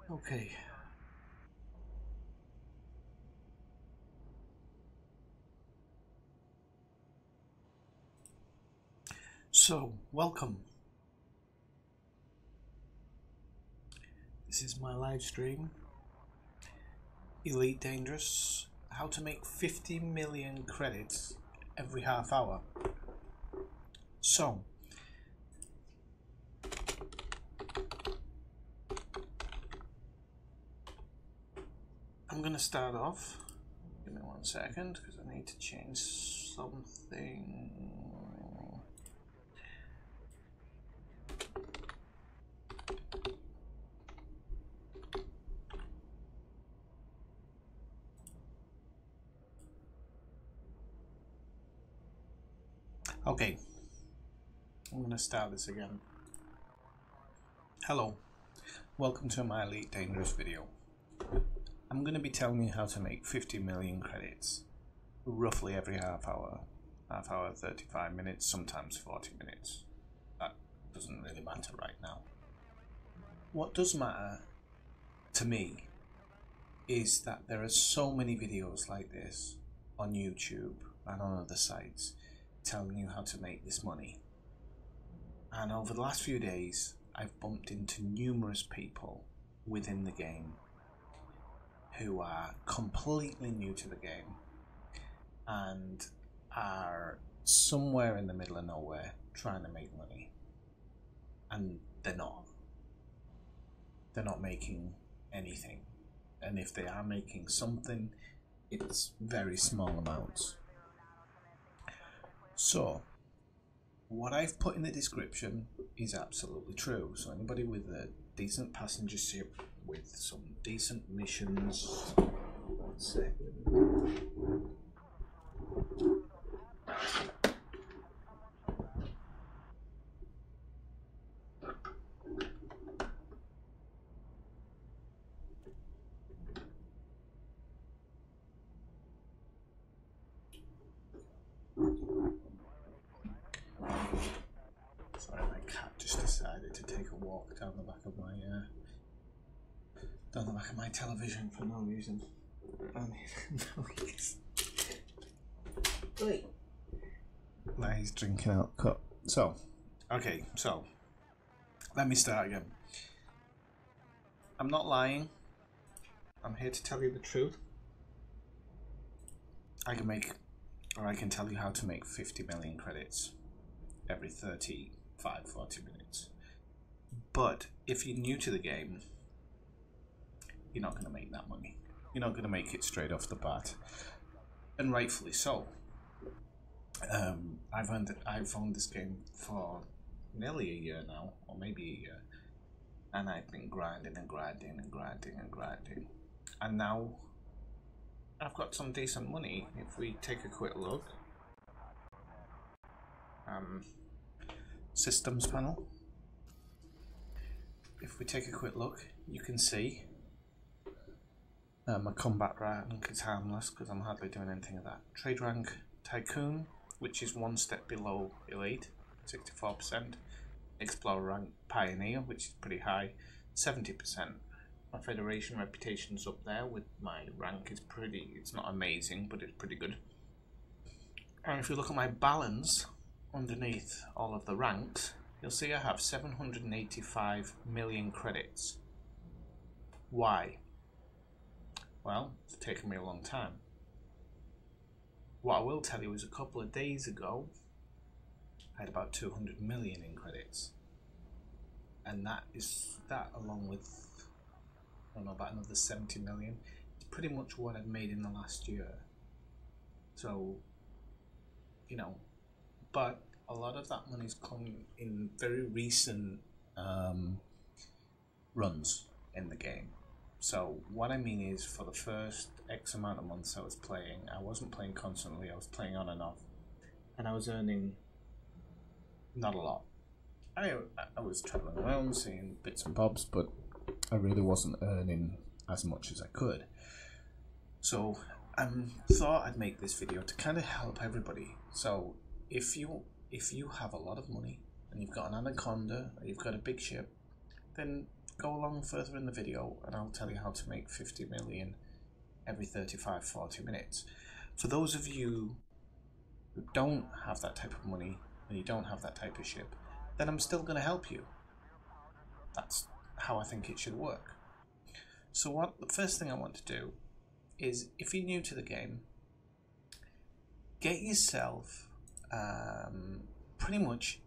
Okay. So, welcome. This is my live stream. Elite Dangerous. How to make 50 million credits every half hour. So, I'm going to start off. Give me 1 second because I need to change something. Okay, I'm going to start this again. Hello, welcome to my Elite Dangerous video. I'm going to be telling you how to make 50 million credits roughly every half hour, 35 minutes, sometimes 40 minutes. That doesn't really matter right now. What does matter to me is that there are so many videos like this on YouTube and on other sites telling you how to make this money. And over the last few days, I've bumped into numerous people within the game who are completely new to the game and are somewhere in the middle of nowhere trying to make money. And they're not. They're not making anything. And if they are making something, it's very small amounts. So, what I've put in the description is absolutely true. So anybody with a decent passenger ship with some decent missions. 1 second. Sorry, my cat just decided to take a walk down the back of my television for no reason. Wait. Now he's drinking out cup. So, okay, so let me start again. I'm not lying. I'm here to tell you the truth. I can tell you how to make 50 million credits every 40 minutes. But if you're new to the game, you're not going to make that money. You're not going to make it straight off the bat, and rightfully so. I've owned this game for nearly a year now, or maybe a year, and I've been grinding, and now I've got some decent money. If we take a quick look, systems panel. If we take a quick look, you can see my combat rank is harmless because I'm hardly doing anything of that. Trade rank Tycoon, which is 1 step below Elite, 64%. Explorer rank Pioneer, which is pretty high, 70%. My Federation reputation's up there with my rank is pretty, it's not amazing, but it's pretty good. And if you look at my balance underneath all of the ranks, you'll see I have 785 million credits. Why? Well, it's taken me a long time. What I will tell you is a couple of days ago, I had about 200 million in credits. And that along with, I don't know, about another 70 million. It's pretty much what I've made in the last year. So, you know, but a lot of that money's come in very recent runs in the game. So what I mean is, for the first X amount of months I was playing, I wasn't playing constantly, I was playing on and off, and I was earning not a lot. I was traveling around, seeing bits and bobs, but I really wasn't earning as much as I could. So I thought I'd make this video to kind of help everybody. So if you have a lot of money and you've got an anaconda or you've got a big ship, then go along further in the video and I'll tell you how to make 50 million every 35-40 minutes. For those of you who don't have that type of money and you don't have that type of ship, then I'm still going to help you. That's how I think it should work. So the first thing I want to do is, if you're new to the game, get yourself pretty much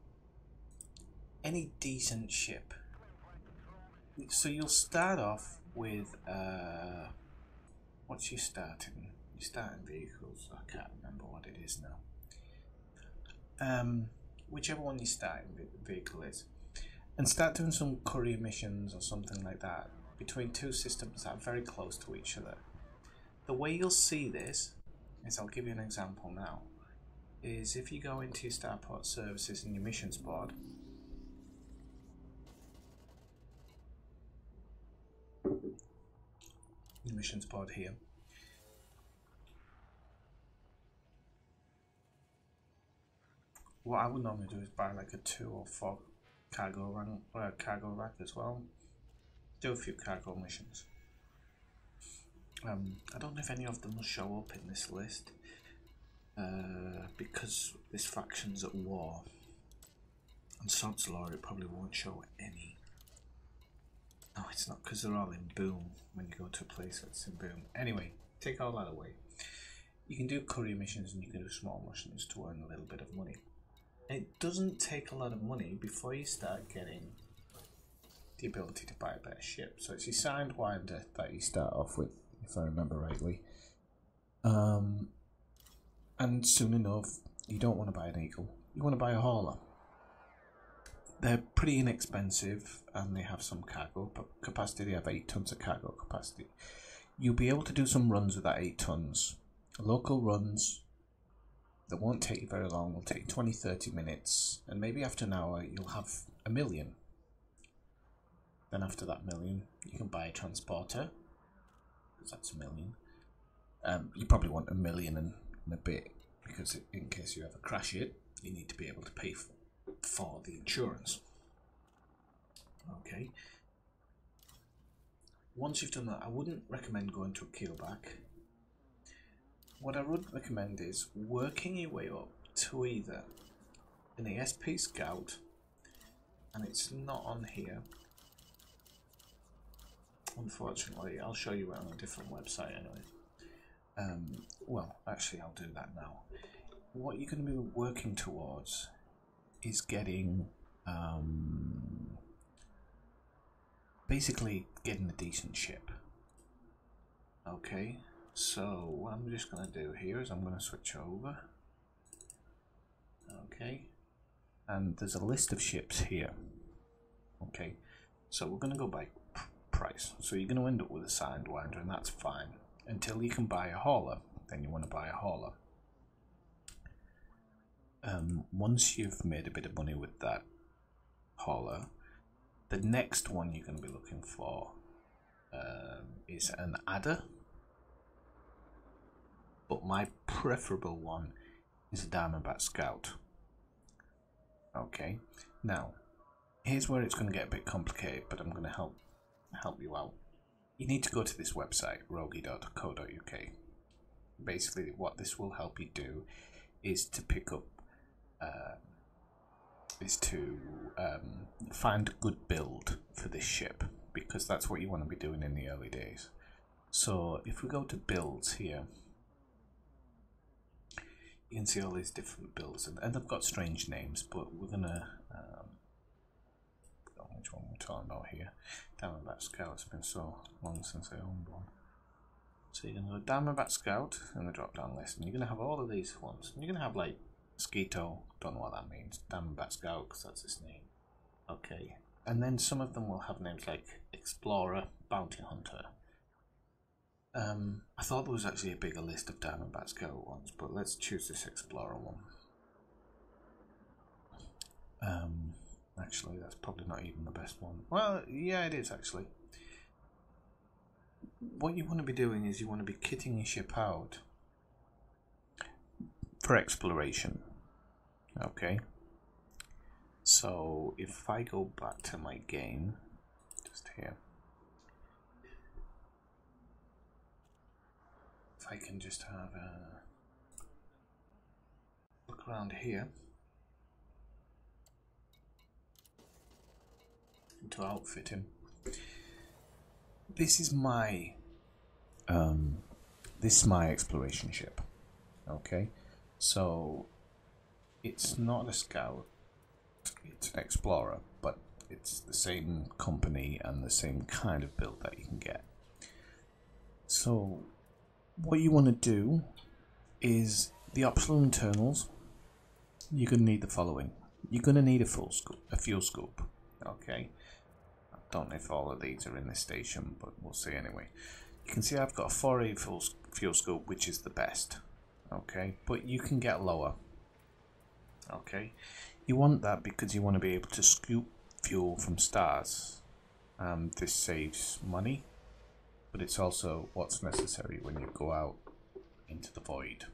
any decent ship. So you'll start off with what's your starting? Your starting vehicles. I can't remember what it is now. Whichever one your starting vehicle is, and start doing some courier missions or something like that between two systems that are very close to each other. The way you'll see this is, I'll give you an example now, is if you go into your starport services in your missions board, here, what I would normally do is buy like a 2 or 4 cargo rank or a cargo rack as well. Do a few cargo missions. I don't know if any of them will show up in this list because this faction's at war. And sod's law, it probably won't show any. No, it's not, because they're all in Boom when you go to a place that's in Boom. Anyway, take all that away. You can do courier missions and you can do small missions to earn a little bit of money. It doesn't take a lot of money before you start getting the ability to buy a better ship. So it's your Sidewinder that you start off with, if I remember rightly. And soon enough, you don't want to buy an Eagle, you want to buy a hauler. They're pretty inexpensive and they have some cargo capacity. They have 8 tons of cargo capacity. You'll be able to do some runs with that 8 tons. Local runs that won't take you very long. Will take 20-30 minutes, and maybe after an hour you'll have 1 million. Then after that 1 million, you can buy a transporter, because that's 1 million. You probably want 1 million and a bit, because in case you ever crash it, you need to be able to pay for the insurance. Okay. Once you've done that, I wouldn't recommend going to a keelback. What I would recommend is working your way up to either an ESP Scout, and it's not on here, unfortunately. I'll show you it on a different website anyway. Well, actually I'll do that now. What you're going to be working towards is getting basically getting a decent ship. Okay, so what I'm just going to do here is I'm going to switch over. Okay, and there's a list of ships here. Okay, so we're going to go by price. So you're going to end up with a Sidewinder, and that's fine until you can buy a hauler. Then you want to buy a hauler. Once you've made a bit of money with that hauler, the next one you're going to be looking for is an adder, but my preferable one is a Diamondback Scout. Okay, now here's where it's going to get a bit complicated, but I'm going to help you out. You need to go to this website, rogie.co.uk. Basically what this will help you do is to pick up find a good build for this ship, because that's what you want to be doing in the early days. So if we go to builds here, you can see all these different builds, and they've got strange names, but we're gonna which one we're talking about here. Diamondback Scout. It's been so long since I owned one. So you're gonna go Diamondback Scout in the drop down list, and you're gonna have all of these ones. And you're gonna have like Skeeto, don't know what that means. Diamondback Scout, because that's his name. Okay, and then some of them will have names like Explorer, Bounty Hunter. I thought there was actually a bigger list of Diamondback Scout ones, but let's choose this Explorer one. Actually, that's probably not even the best one. Well, yeah, it is actually. What you want to be doing is you want to be kitting your ship out for exploration. Okay. So if I go back to my game, just here. If I can just have a look around here to outfit him. This is my exploration ship. Okay, so it's not a scout, it's an explorer, but it's the same company and the same kind of build that you can get. So what you want to do is the optional internals. You're going to need the following. You're going to need a fuel scoop. Okay, I don't know if all of these are in this station, but we'll see anyway. You can see I've got a 4A fuel scoop, which is the best. Okay, but you can get lower. Okay, you want that because you want to be able to scoop fuel from stars. This saves money, but it's also what's necessary when you go out into the void.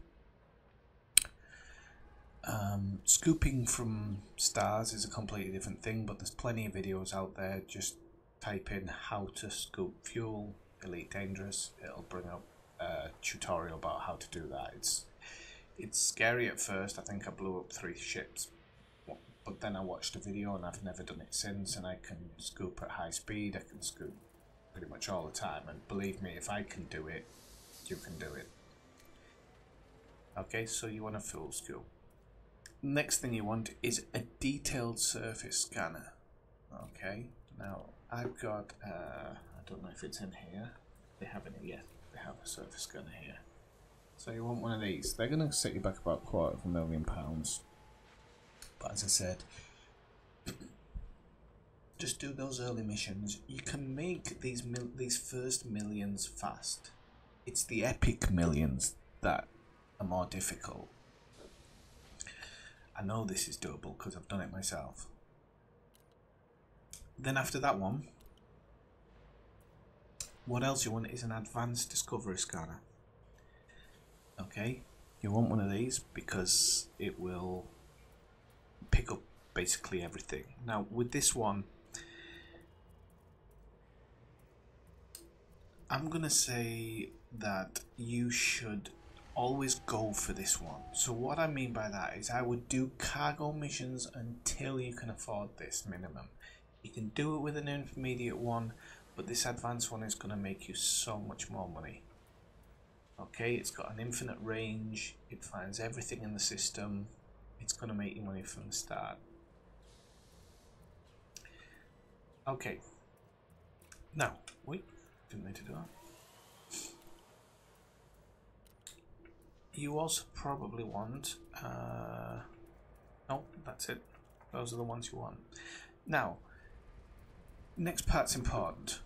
Scooping from stars is a completely different thing, but there's plenty of videos out there. Just type in how to scoop fuel, Elite Dangerous, it'll bring up a tutorial about how to do that. It's scary at first. I think I blew up 3 ships, but then I watched a video and I've never done it since, and I can scoop at high speed. I can scoop pretty much all the time, and believe me, if I can do it, you can do it. Okay, so you want a fuel scoop. Next thing you want is a detailed surface scanner. Okay, now I've got I don't know if it's in here. They haven't yet. They have a surface scanner here. So you want one of these. They're going to set you back about £250,000. But as I said, just do those early missions. You can make these first millions fast. It's the epic millions that are more difficult. I know this is doable because I've done it myself. Then after that one, what else you want is an advanced discovery scanner. Okay, you want one of these because it will pick up basically everything. Now with this one, I'm gonna say that you should always go for this one. So what I mean by that is I would do cargo missions until you can afford this minimum. You can do it with an intermediate one, but this advanced one is going to make you so much more money. Okay, it's got an infinite range, it finds everything in the system, it's going to make you money from the start. Okay, now, wait, didn't mean to do that. You also probably want, no, that's it. Those are the ones you want. Now, next part's important.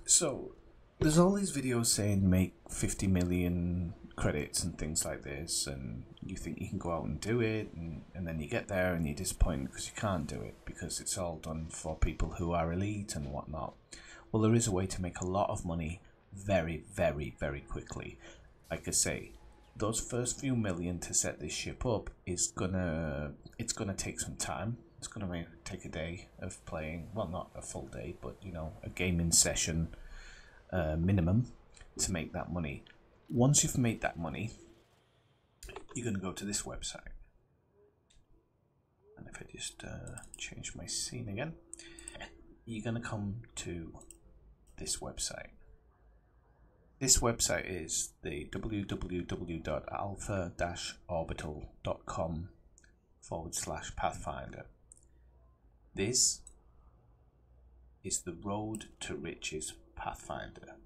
So, there's all these videos saying make 50 million credits and things like this, and you think you can go out and do it, and then you get there and you're disappointed because you can't do it, because it's all done for people who are elite and whatnot. Well, there is a way to make a lot of money very, very, very quickly. Like I say, those first few million to set this ship up it's gonna take some time. It's gonna take a day of playing, well, not a full day, but you know, a gaming session minimum to make that money. Once you've made that money, you're gonna go to this website, and if I just change my scene again, you're gonna come to this website. This website is the www.alpha-orbital.com/Pathfinder. This is the road to riches Pathfinder.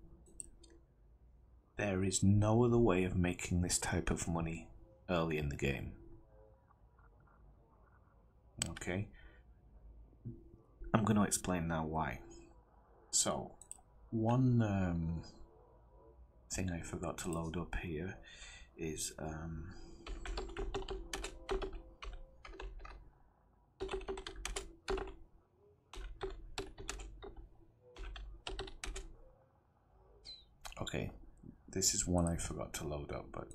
There is no other way of making this type of money early in the game. Okay, I'm going to explain now why. So, one thing I forgot to load up here is okay, this is one I forgot to load up, but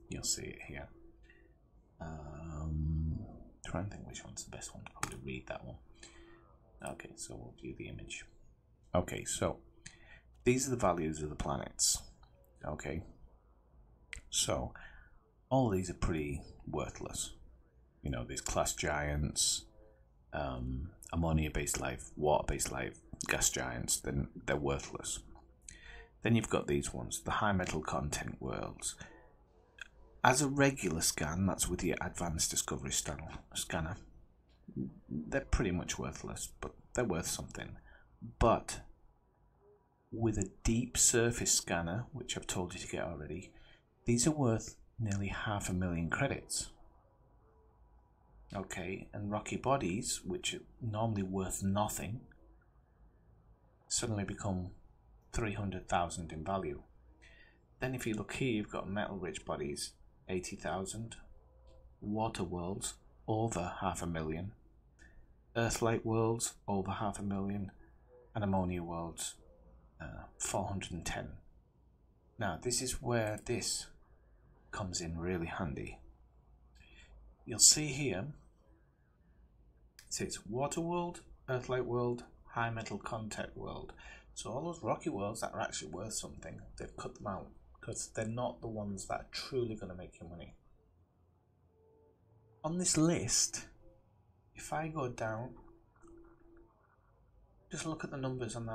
you'll see it here. Trying to think which one's the best one. Probably read that one. Okay, so we'll view the image. Okay, so these are the values of the planets. Okay, so all these are pretty worthless. You know, these class giants, ammonia-based life, water-based life, gas giants, then they're worthless. Then you've got these ones, the high metal content worlds. As a regular scan, that's with your advanced discovery scanner, they're pretty much worthless, but they're worth something. But with a deep surface scanner, which I've told you to get already, these are worth nearly 500,000 credits. Okay, and rocky bodies, which are normally worth nothing, suddenly become 300,000 in value. Then if you look here, you've got metal rich bodies, 80,000, water worlds, over 500,000, earth-like worlds, over 500,000, and ammonia worlds, 410. Now this is where this comes in really handy. You'll see here, it says water world, earth-like world, high metal content world. So all those rocky worlds that are actually worth something, they've cut them out because they're not the ones that are truly going to make you money. On this list, if I go down, just look at the numbers on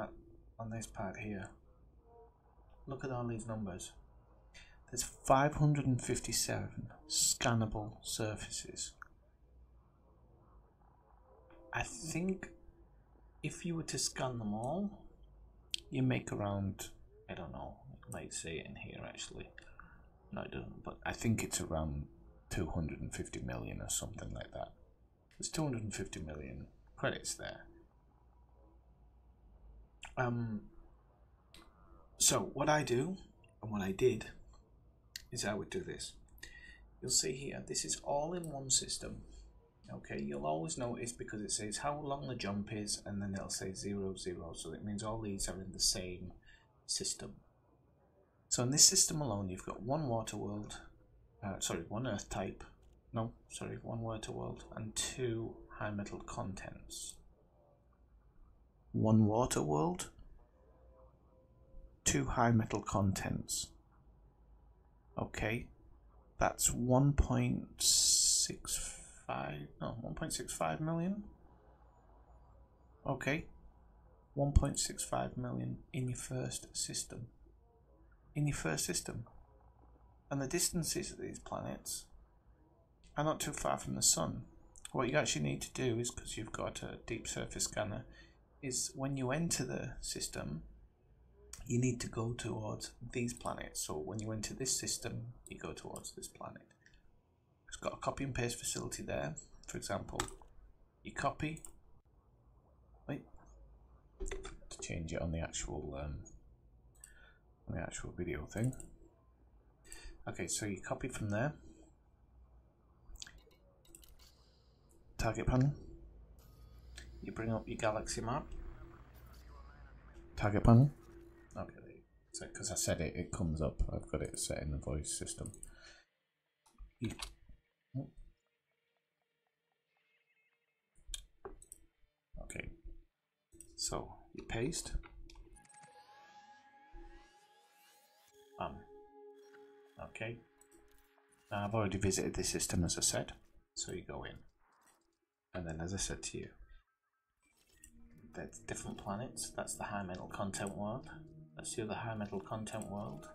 this part here. Look at all these numbers. There's 557 scannable surfaces. I think if you were to scan them all, you make around, I don't know, it might say it in here actually. No, it doesn't, but I think it's around 250 million or something like that. There's 250 million credits there. So what I do, and what I did, is I would do this. You'll see here, this is all in one system. Okay, you'll always notice because it says how long the jump is, and then it'll say 0, 0, so it means all these are in the same system. So in this system alone, you've got one water world, one earth type, one water world, and 2 high metal contents. One water world, 2 high metal contents. Okay, that's 1.65 million. Okay, 1.65 million in your first system. And the distances of these planets are not too far from the sun. What you actually need to do is, because you've got a deep surface scanner, is when you enter the system, you need to go towards these planets. So when you enter this system, you go towards this planet. It's got a copy and paste facility there. For example, you copy, to change it on the actual video thing. Okay, so you copy from there, target panel, you bring up your galaxy map, target panel. Okay, so because I said it, it comes up. I've got it set in the voice system. Okay, so you paste. Okay. Now I've already visited this system, as I said. So you go in, and then as I said to you, there's different planets. That's the high metal content world. That's the other high metal content world,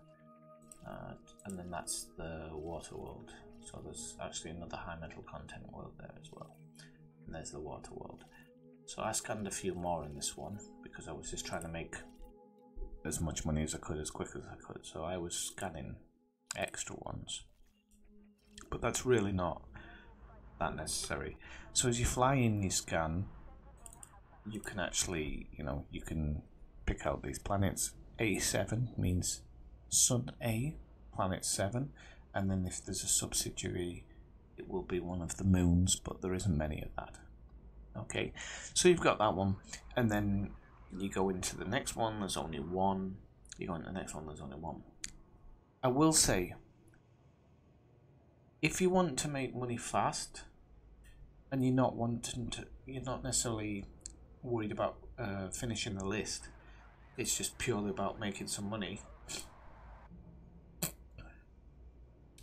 and then that's the water world. So there's actually another high metal content world there as well, and there's the water world. So I scanned a few more in this one because I was just trying to make as much money as I could as quick as I could. So I was scanning extra ones, but that's really not that necessary. So as you fly in, you scan. You can actually, you can pick out these planets. A7 means Sun A, Planet 7, and then if there's a subsidiary, it will be one of the moons, but there isn't many of that. Okay, so you've got that one, and then you go into the next one, there's only one. You go into the next one, there's only one. I will say, if you want to make money fast, and you're not necessarily worried about finishing the list. It's just purely about making some money.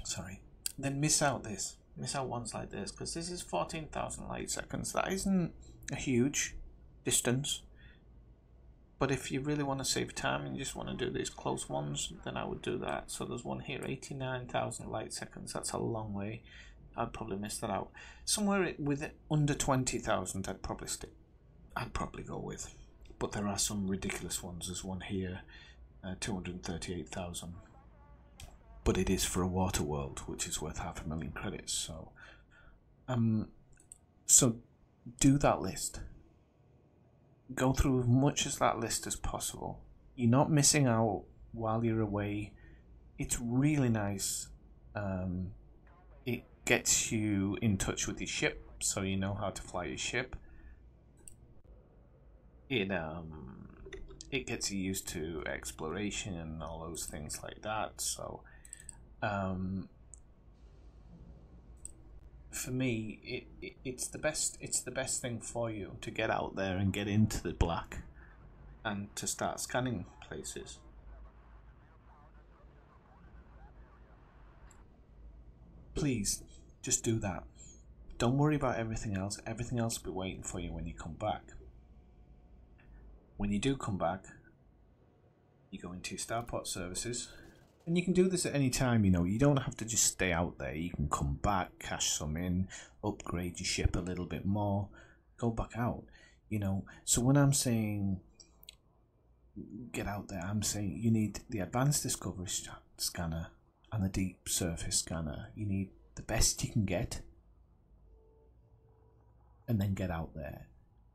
Sorry. Then miss out ones like this, because this is 14,000 light seconds. That isn't a huge distance, but if you really want to save time and you just want to do these close ones, then I would do that. So there's one here, 89,000 light seconds. That's a long way. I'd probably miss that out. Somewhere with under 20,000 I'd probably go with, but there are some ridiculous ones. There's one here, 238,000, but it is for a water world, which is worth 500,000 credits. So do that list. Go through as much as that list as possible. You're not missing out while you're away. It's really nice. It gets you in touch with your ship, so you know how to fly your ship. It gets you used to exploration and all those things like that. So for me, it's the best thing for you to get out there and get into the black and to start scanning places. Please just do that. Don't worry about everything else. Everything else will be waiting for you when you come back. When you do come back, you go into your starport services, and you can do this at any time. You know, you don't have to just stay out there. You can come back, cash some in, upgrade your ship a little bit more, go back out. You know, so when I'm saying get out there, I'm saying you need the advanced discovery scanner and the deep surface scanner. You need the best you can get, and then get out there.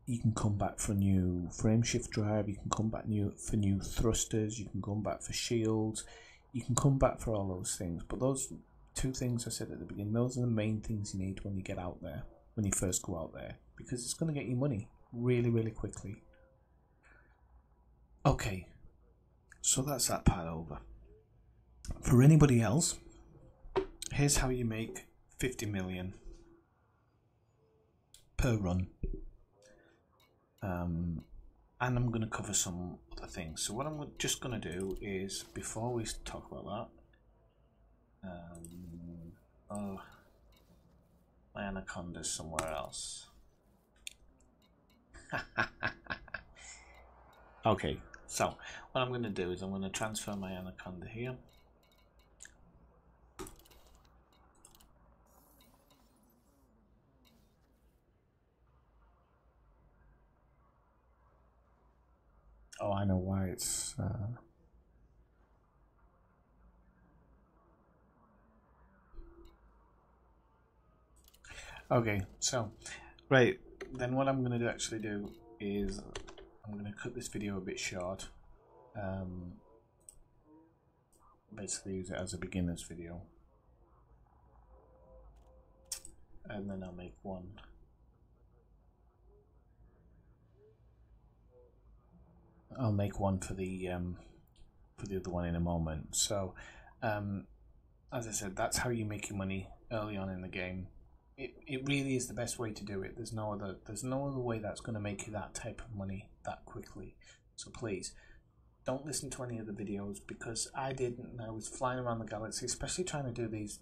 You can come back for a new frameshift drive, you can come back for new thrusters, you can come back for shields, you can come back for all those things. But those two things I said at the beginning, those are the main things you need when you get out there, when you first go out there, because it's going to get you money really, really quickly. Okay, so that's that part over. For anybody else, here's how you make 50 million per run. And I'm going to cover some other things. So what I'm just going to do is, before we talk about that, oh, my anaconda's somewhere else. Okay, so what I'm going to do is I'm going to transfer my anaconda here. Oh, I know why it's okay, so right then what I'm going to actually do is I'm going to cut this video a bit short, basically use it as a beginner's video, and then I'll make one. I'll make one for the other one in a moment. So as I said, that's how you make your money early on in the game. It really is the best way to do it. There's no other way that's going to make you that type of money that quickly. So please don't listen to any of the videos, because I didn't. I was flying around the galaxy, especially trying to do these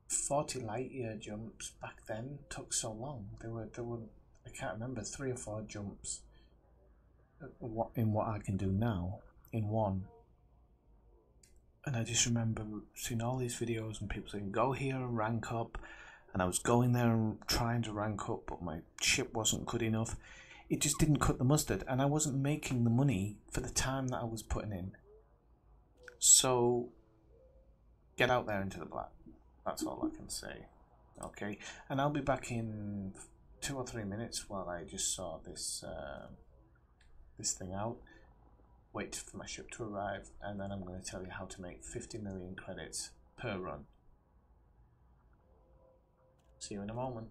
40 light year jumps back then. Took so long. There were I can't remember, 3 or 4 jumps in what I can do now in one. And I just remember seeing all these videos and people saying go here and rank up, and I was going there and trying to rank up, but my ship wasn't good enough. It just didn't cut the mustard, and I wasn't making the money for the time that I was putting in. So get out there into the black. That's all I can say. Okay, and I'll be back in 2 or 3 minutes while I just saw this this thing out, wait for my ship to arrive, and then I'm going to tell you how to make 50 million credits per run. See you in a moment.